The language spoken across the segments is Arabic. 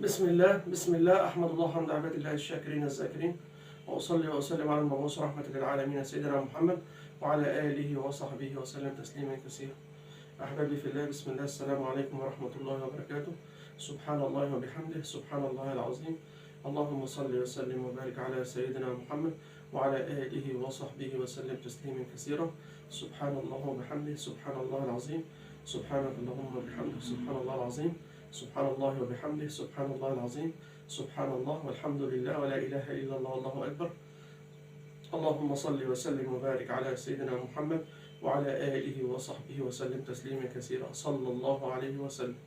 بسم الله أحمد الله حمد عباد الله الشاكرين الذاكرين، وأصلي وأسلم على المبعوث رحمة للعالمين سيدنا محمد وعلى آله وصحبه وسلم تسليما كثيرا. أحبابي في الله، بسم الله، السلام عليكم ورحمة الله وبركاته. سبحان الله وبحمده، سبحان الله العظيم. اللهم صل وسلم وبارك على سيدنا محمد وعلى آله وصحبه وسلم تسليما كثيرا. سبحان الله وبحمده، سبحان الله العظيم. سبحانك اللهم وبحمدك، سبحان الله العظيم. سبحان الله وبحمده، سبحان الله العظيم. سبحان الله والحمد لله ولا إله إلا الله والله أكبر. اللهم صل وسلم وبارك على سيدنا محمد وعلى آله وصحبه وسلم تسليما كثيرا، صلى الله عليه وسلم.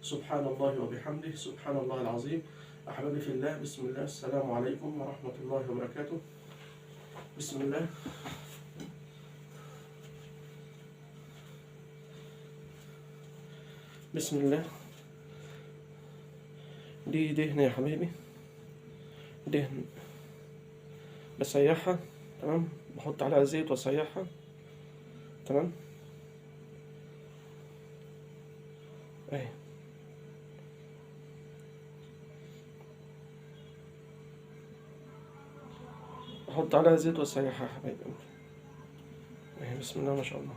سبحان الله وبحمده، سبحان الله العظيم. أحبابي في الله، بسم الله، السلام عليكم ورحمة الله وبركاته. بسم الله. بسم الله. دي دهن يا حبيبي، دهن بسيحها، تمام، بحط عليها زيت واسيحها، تمام، اهي، بحط عليها زيت واسيحها يا حبيبي، اهي، بسم الله ما شاء الله.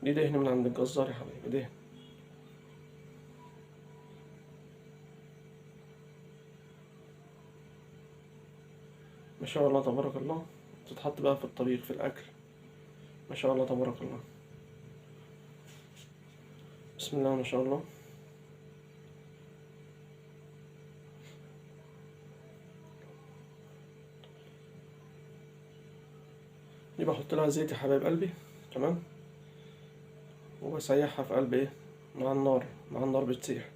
دي دهن من عند الجزار يا حبيبي، دهن ما شاء الله تبارك الله. تتحط بقى في الطبيخ في الأكل، ما شاء الله تبارك الله. بسم الله ما شاء الله. دي بحط لها زيت يا حبايب قلبي، تمام، وبسيحها في قلب ايه، مع النار بتسيح.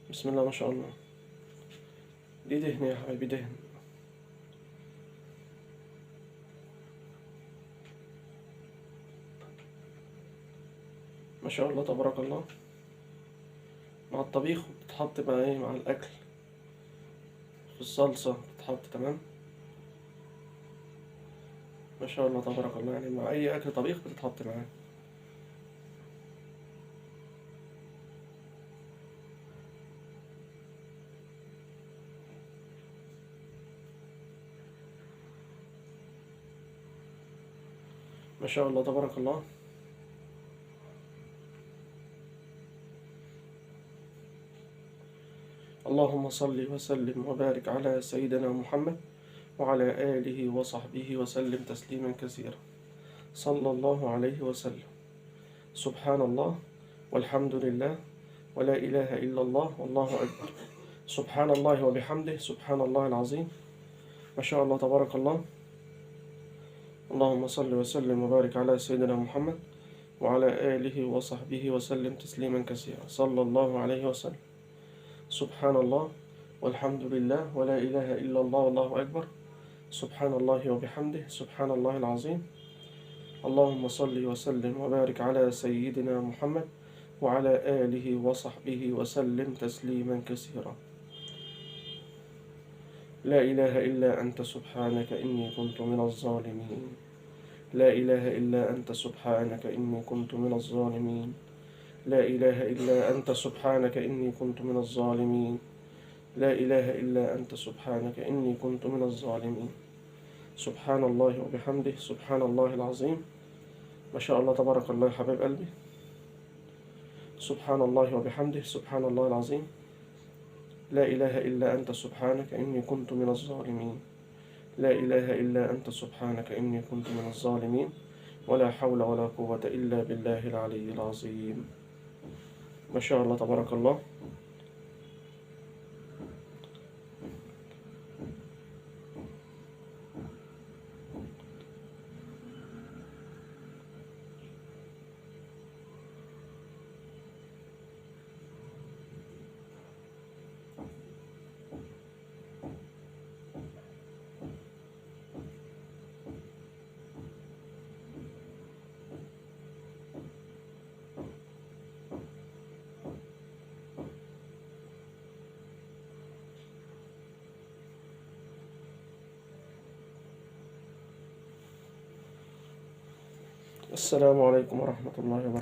بسم الله ما شاء الله. دي دهن يا حبايبي، دهن ما شاء الله تبارك الله. مع الطبيخ بتتحط مع ايه، مع الأكل، في الصلصة بتتحط، تمام، ما شاء الله تبارك الله. يعني مع أي أكل طبيخ بتتحط معاه. ما شاء الله تبارك الله. اللهم صل وسلم وبارك على سيدنا محمد وعلى آله وصحبه وسلم تسليما كثيرا، صلى الله عليه وسلم. سبحان الله والحمد لله ولا إله إلا الله والله أكبر. سبحان الله وبحمده، سبحان الله العظيم. ما شاء الله تبارك الله. اللهم صل وسلم وبارك على سيدنا محمد وعلى آله وصحبه وسلم تسليما كثيرا، صلى الله عليه وسلم. سبحان الله والحمد لله ولا إله إلا الله والله أكبر. سبحان الله وبحمده، سبحان الله العظيم. اللهم صل وسلم وبارك على سيدنا محمد وعلى آله وصحبه وسلم تسليما كثيرا. لا إله إلا أنت سبحانك إني كنت من الظالمين. لا إله إلا أنت سبحانك إني كنت من الظالمين. لا إله إلا أنت سبحانك إني كنت من الظالمين. لا إله إلا أنت سبحانك إني كنت من الظالمين. سبحان الله وبحمده، سبحان الله العظيم. ما شاء الله تبارك الله يا حبيب قلبي. سبحان الله وبحمده، سبحان الله العظيم. لا إله إلا أنت سبحانك إني كنت من الظالمين. لا إله إلا أنت سبحانك إني كنت من الظالمين. ولا حول ولا قوة إلا بالله العلي العظيم. ما شاء الله تبارك الله. السلام عليكم ورحمة الله وبركاته.